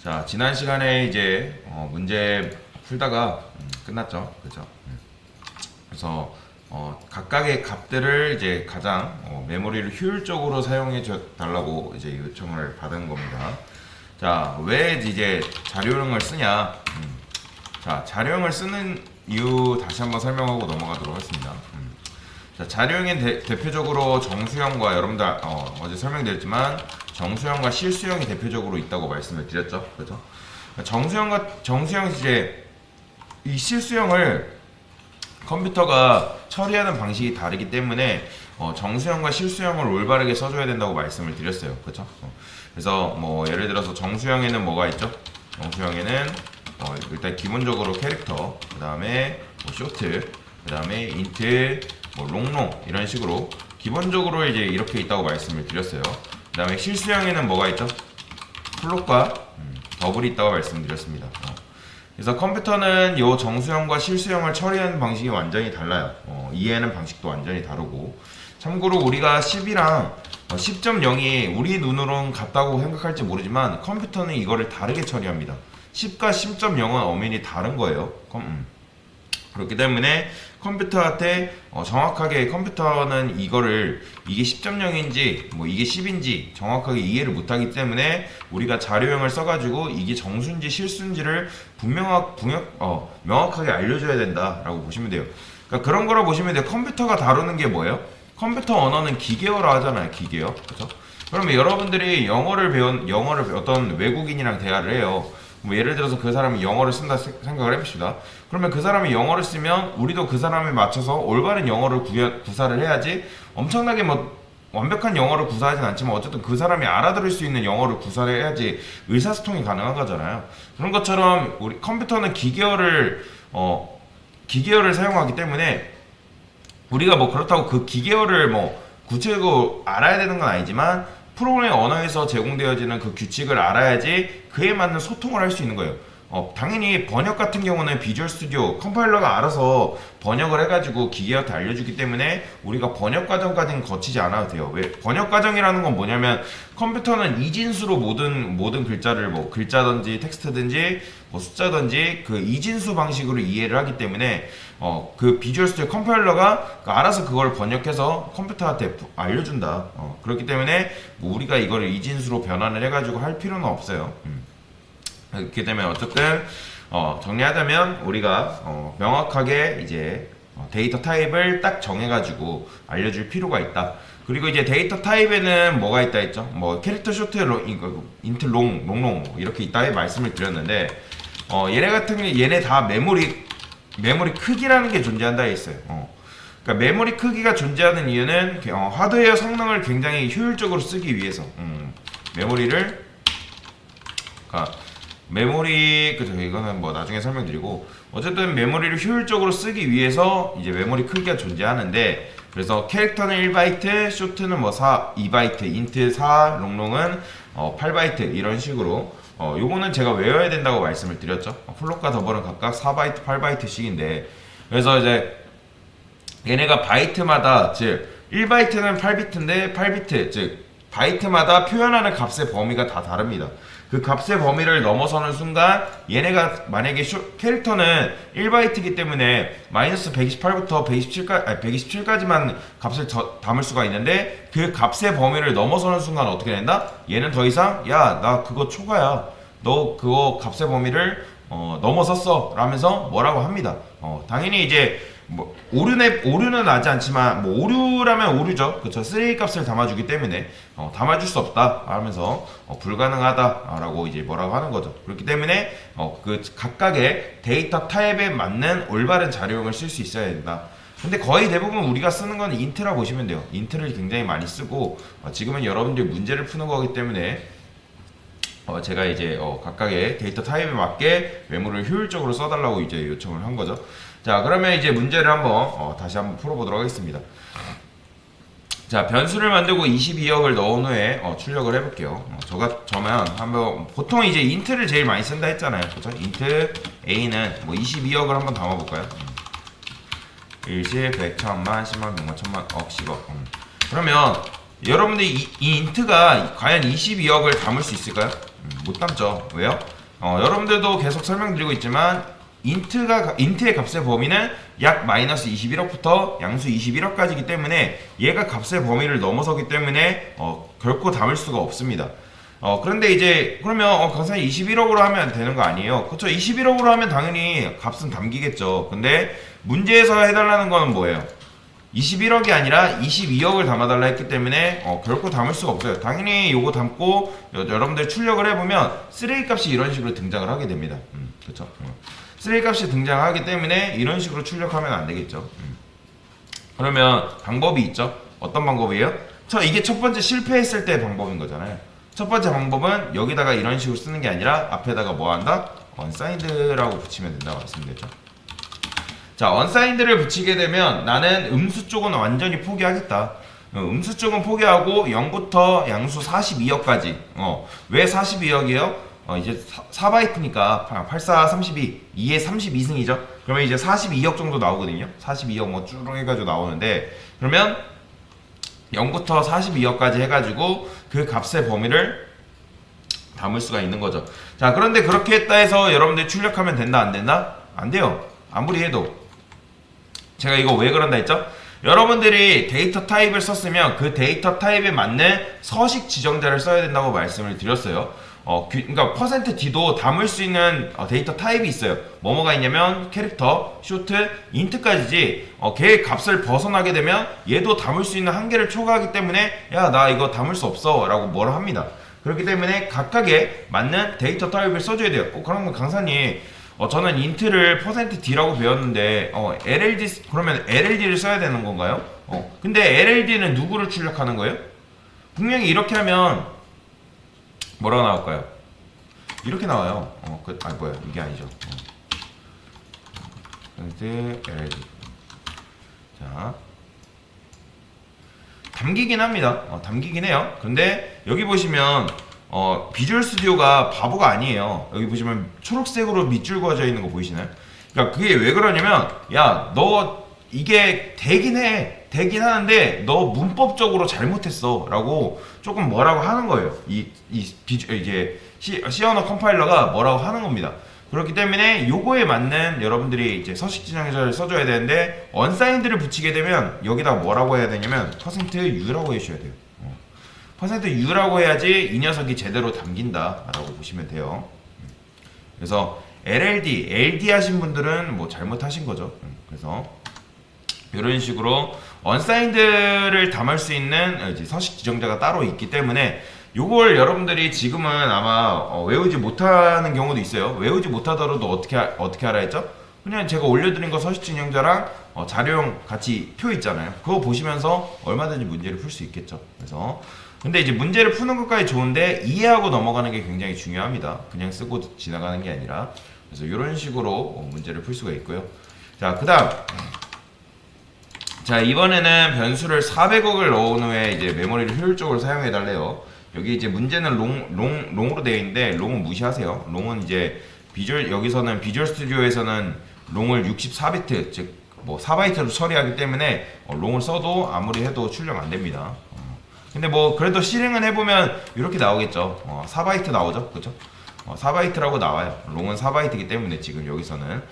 자, 지난 시간에 이제 문제 풀다가 끝났죠. 그죠? 그래서 각각의 값들을 이제 가장 메모리를 효율적으로 사용해 줘 달라고 이제 요청을 받은 겁니다. 자, 왜 이제 자료형을 쓰냐? 자, 자료형을 쓰는 이유 다시 한번 설명하고 넘어가도록 하겠습니다. 자, 자료형엔 대표적으로 정수형과 여러분들 어제 설명드렸지만 정수형과 실수형이 대표적으로 있다고 말씀을 드렸죠. 그죠? 정수형 이제 이 실수형을 컴퓨터가 처리하는 방식이 다르기 때문에 정수형과 실수형을 올바르게 써줘야 된다고 말씀을 드렸어요. 그렇죠? 그래서 뭐 예를 들어서 정수형에는 뭐가 있죠? 정수형에는 일단 기본적으로 캐릭터, 그 다음에 뭐 쇼트, 그 다음에 인트, 뭐 롱롱 이런 식으로 기본적으로 이제 이렇게 있다고 말씀을 드렸어요. 그 다음에 실수형에는 뭐가 있죠? 플롯과 더블이 있다고 말씀드렸습니다. 그래서 컴퓨터는 이 정수형과 실수형을 처리하는 방식이 완전히 달라요. 이해하는 방식도 완전히 다르고. 참고로 우리가 10이랑 10.0이 우리 눈으로는 같다고 생각할지 모르지만 컴퓨터는 이거를 다르게 처리합니다. 10과 10.0은 엄연히 다른 거예요. 그렇기 때문에 컴퓨터한테 정확하게 컴퓨터는 이거를 이게 10.0인지 뭐 이게 10인지 정확하게 이해를 못하기 때문에 우리가 자료형을 써가지고 이게 정수인지 실수인지를 명확하게 알려줘야 된다라고 보시면 돼요. 그러니까 그런 거라 보시면 돼요. 컴퓨터가 다루는 게 뭐예요? 컴퓨터 언어는 기계어라 하잖아요. 기계어. 그렇죠? 그러면 여러분들이 영어를 어떤 외국인이랑 대화를 해요. 뭐 예를 들어서 그 사람이 영어를 쓴다 생각을 해봅시다. 그러면 그 사람이 영어를 쓰면 우리도 그 사람에 맞춰서 올바른 영어를 구사를 해야지 엄청나게 뭐 완벽한 영어를 구사하진 않지만 어쨌든 그 사람이 알아들을 수 있는 영어를 구사를 해야지 의사소통이 가능한 거잖아요. 그런 것처럼 우리 컴퓨터는 기계어를 사용하기 때문에 우리가 뭐 그렇다고 그 기계어를 뭐 구체적으로 알아야 되는 건 아니지만 프로그램 언어에서 제공되어지는 그 규칙을 알아야지 그에 맞는 소통을 할 수 있는 거예요. 당연히 번역 같은 경우는 비주얼 스튜디오 컴파일러가 알아서 번역을 해가지고 기계한테 알려주기 때문에 우리가 번역 과정까지는 거치지 않아도 돼요. 왜? 번역 과정이라는 건 뭐냐면 컴퓨터는 이진수로 모든 글자를 뭐 글자든지 텍스트든지 뭐 숫자든지 그 이진수 방식으로 이해를 하기 때문에 그 비주얼 스튜디오 컴파일러가 알아서 그걸 번역해서 컴퓨터한테 알려준다. 그렇기 때문에 뭐 우리가 이거를 이진수로 변환을 해가지고 할 필요는 없어요. 그렇기 때문에 어쨌든 정리하자면 우리가 명확하게 이제 데이터 타입을 딱 정해가지고 알려줄 필요가 있다. 그리고 이제 데이터 타입에는 뭐가 있다 했죠? 뭐 캐릭터 쇼트, 인트 롱롱 이렇게 있다 말씀을 드렸는데 얘네 다 메모리 크기라는 게 존재한다 했어요. 그러니까 메모리 크기가 존재하는 이유는 하드웨어 성능을 굉장히 효율적으로 쓰기 위해서 그죠? 이거는 뭐 나중에 설명드리고 어쨌든 메모리를 효율적으로 쓰기 위해서 이제 메모리 크기가 존재하는데 그래서 캐릭터는 1바이트, 쇼트는 뭐 2바이트, 인트 4, 롱롱은 8바이트 이런 식으로 요거는 제가 외워야 된다고 말씀을 드렸죠. 플롯과 더블은 각각 4바이트, 8바이트씩인데 그래서 이제 얘네가 바이트마다 즉 1바이트는 8비트인데 8비트 즉 바이트마다 표현하는 값의 범위가 다 다릅니다. 그 값의 범위를 넘어서는 순간 얘네가 만약에 캐릭터는 1바이트이기 때문에 마이너스 128부터 127까지만 값을 담을 수가 있는데 그 값의 범위를 넘어서는 순간 어떻게 된다? 얘는 더 이상 야 나 그거 초과야 너 그거 값의 범위를 넘어섰어 라면서 뭐라고 합니다. 당연히 이제 뭐 오류는 나지 않지만 뭐 오류라면 오류죠. 그쵸? 쓰레기 값을 담아주기 때문에 담아줄 수 없다 하면서 불가능하다라고 이제 뭐라고 하는 거죠. 그렇기 때문에 그 각각의 데이터 타입에 맞는 올바른 자료형을 쓸 수 있어야 된다. 근데 거의 대부분 우리가 쓰는 건 인트라 보시면 돼요. 인트를 굉장히 많이 쓰고 지금은 여러분들이 문제를 푸는 거기 때문에 제가 이제 각각의 데이터 타입에 맞게 메모를 효율적으로 써달라고 이제 요청을 한 거죠. 자, 그러면 이제 문제를 한번 다시 한번 풀어보도록 하겠습니다. 자, 변수를 만들고 22억을 넣은 후에 출력을 해볼게요. 저면 한번 보통 이제 인트를 제일 많이 쓴다 했잖아요. 그렇죠? 인트 A는 뭐 22억을 한번 담아볼까요? 일십, 백, 천만, 십만, 백만, 천만, 억, 십억. 그러면 여러분들이 이 인트가 과연 22억을 담을 수 있을까요? 못 담죠. 왜요? 여러분들도 계속 설명드리고 있지만 인트의 값의 범위는 약 마이너스 21억부터 양수 21억까지이기 때문에 얘가 값의 범위를 넘어서기 때문에 결코 담을 수가 없습니다. 그런데 이제 그러면 강사님 21억으로 하면 되는 거 아니에요? 그렇죠. 21억으로 하면 당연히 값은 담기겠죠. 근데 문제에서 해달라는 거는 뭐예요? 21억이 아니라 22억을 담아달라 했기 때문에 결코 담을 수가 없어요. 당연히 요거 담고 여러분들 출력을 해보면 쓰레기 값이 이런 식으로 등장을 하게 됩니다. 그렇죠. 쓰레기 값이 등장하기 때문에 이런 식으로 출력하면 안 되겠죠. 그러면 방법이 있죠. 어떤 방법이에요? 이게 첫 번째 실패했을 때 방법인 거잖아요. 첫 번째 방법은 여기다가 이런 식으로 쓰는 게 아니라 앞에다가 뭐 한다? unsigned라고 붙이면 된다고 말씀드렸죠. 자, unsigned를 붙이게 되면 나는 음수 쪽은 완전히 포기하겠다. 음수 쪽은 포기하고 0부터 양수 42억까지. 왜 42억이에요? 이제 4바이트니까 84, 32, 2에 32승이죠. 그러면 이제 42억 정도 나오거든요. 42억 뭐 쭉 해가지고 나오는데, 그러면 0부터 42억까지 해가지고 그 값의 범위를 담을 수가 있는 거죠. 자, 그런데 그렇게 했다 해서 여러분들 출력하면 된다, 안 된다? 안 돼요. 아무리 해도. 제가 이거 왜 그런다 했죠? 여러분들이 데이터 타입을 썼으면 그 데이터 타입에 맞는 서식 지정자를 써야 된다고 말씀을 드렸어요. 그러니까 %d도 담을 수 있는 데이터 타입이 있어요. 뭐뭐가 있냐면 캐릭터, 쇼트, 인트까지지. 걔 값을 벗어나게 되면 얘도 담을 수 있는 한계를 초과하기 때문에 야, 나 이거 담을 수 없어 라고 뭐라 합니다. 그렇기 때문에 각각에 맞는 데이터 타입을 써줘야 돼요. 그러면 강사님, 저는 인트를 %d라고 배웠는데 LLD 그러면 LLD를 써야 되는 건가요? 근데 LLD는 누구를 출력하는 거예요? 분명히 이렇게 하면 뭐라고 나올까요? 이렇게 나와요. 뭐야, 이게 아니죠. LLD. 자, 담기긴 합니다. 담기긴 해요. 근데 여기 보시면 비주얼 스튜디오가 바보가 아니에요. 여기 보시면 초록색으로 밑줄 그어져 있는 거 보이시나요? 그러니까 그게 왜 그러냐면, 야, 너 이게 되긴 하는데 너 문법적으로 잘못했어 라고 조금 뭐라고 하는 거예요. 이게 C 언어 컴파일러가 뭐라고 하는 겁니다. 그렇기 때문에 요거에 맞는 여러분들이 이제 서식 지정자를 써줘야 되는데, unsigned를 붙이게 되면 여기다 뭐라고 해야 되냐면 %u라고 해주셔야 돼요. %u라고 해야지 이 녀석이 제대로 담긴다 라고 보시면 돼요. 그래서 LLD, LD 하신 분들은 뭐 잘못하신 거죠. 그래서 이런 식으로 unsigned를 담을 수 있는 이제 서식 지정자가 따로 있기 때문에 요걸 여러분들이 지금은 아마 외우지 못하는 경우도 있어요. 외우지 못하더라도 어떻게 하라 했죠? 그냥 제가 올려드린 거 서식 지정자랑 자료용 같이 표 있잖아요. 그거 보시면서 얼마든지 문제를 풀 수 있겠죠. 그래서 근데 이제 문제를 푸는 것까지 좋은데 이해하고 넘어가는 게 굉장히 중요합니다. 그냥 쓰고 지나가는 게 아니라. 그래서 이런 식으로 문제를 풀 수가 있고요. 자, 그 다음. 자, 이번에는 변수를 400억을 넣은 후에 이제 메모리를 효율적으로 사용해 달래요. 여기 이제 문제는 롱으로 되어 있는데 롱은 무시하세요. 롱은 이제 여기서는 비주얼 스튜디오에서는 롱을 64비트, 즉 뭐 4바이트로 처리하기 때문에 롱을 써도 아무리 해도 출력 안 됩니다. 근데 뭐 그래도 실행은 해보면 이렇게 나오겠죠. 4바이트 나오죠, 그죠? 4바이트라고 나와요. 롱은 4바이트이기 때문에 지금 여기서는.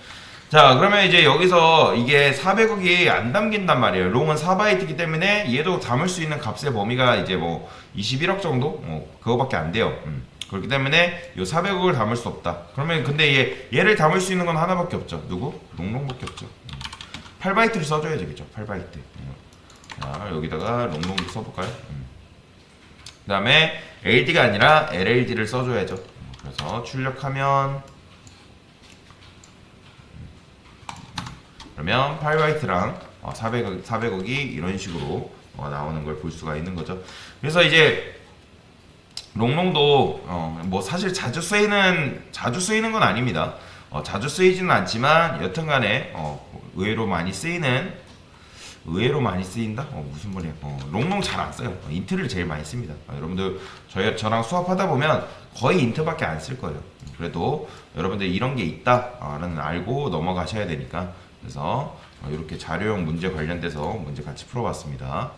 자, 그러면 이제 여기서 이게 400억이 안 담긴단 말이에요. 롱은 4바이트이기 때문에 얘도 담을 수 있는 값의 범위가 이제 뭐 21억 정도? 그거밖에 안 돼요. 그렇기 때문에 이 400억을 담을 수 없다. 그러면 근데 얘를 담을 수 있는 건 하나밖에 없죠. 누구? 롱롱밖에 없죠. 8바이트를 써줘야 되겠죠. 8바이트. 자, 여기다가 롱롱도 써볼까요? 그 다음에 LD가 아니라 LLD를 써줘야죠. 그래서 출력하면 그러면 8바이트랑 400억이 이런 식으로 나오는 걸 볼 수가 있는 거죠. 그래서 이제 롱롱도 뭐 사실 자주 쓰이는 건 아닙니다. 자주 쓰이지는 않지만 여튼간에 의외로 많이 쓰인다? 무슨 말이야? 롱롱 잘 안 써요. 인트를 제일 많이 씁니다. 여러분들 저랑 수업하다 보면 거의 인트밖에 안 쓸 거예요. 그래도 여러분들 이런 게 있다는 알고 넘어가셔야 되니까. 그래서 이렇게 자료용 문제 관련돼서 문제 같이 풀어봤습니다.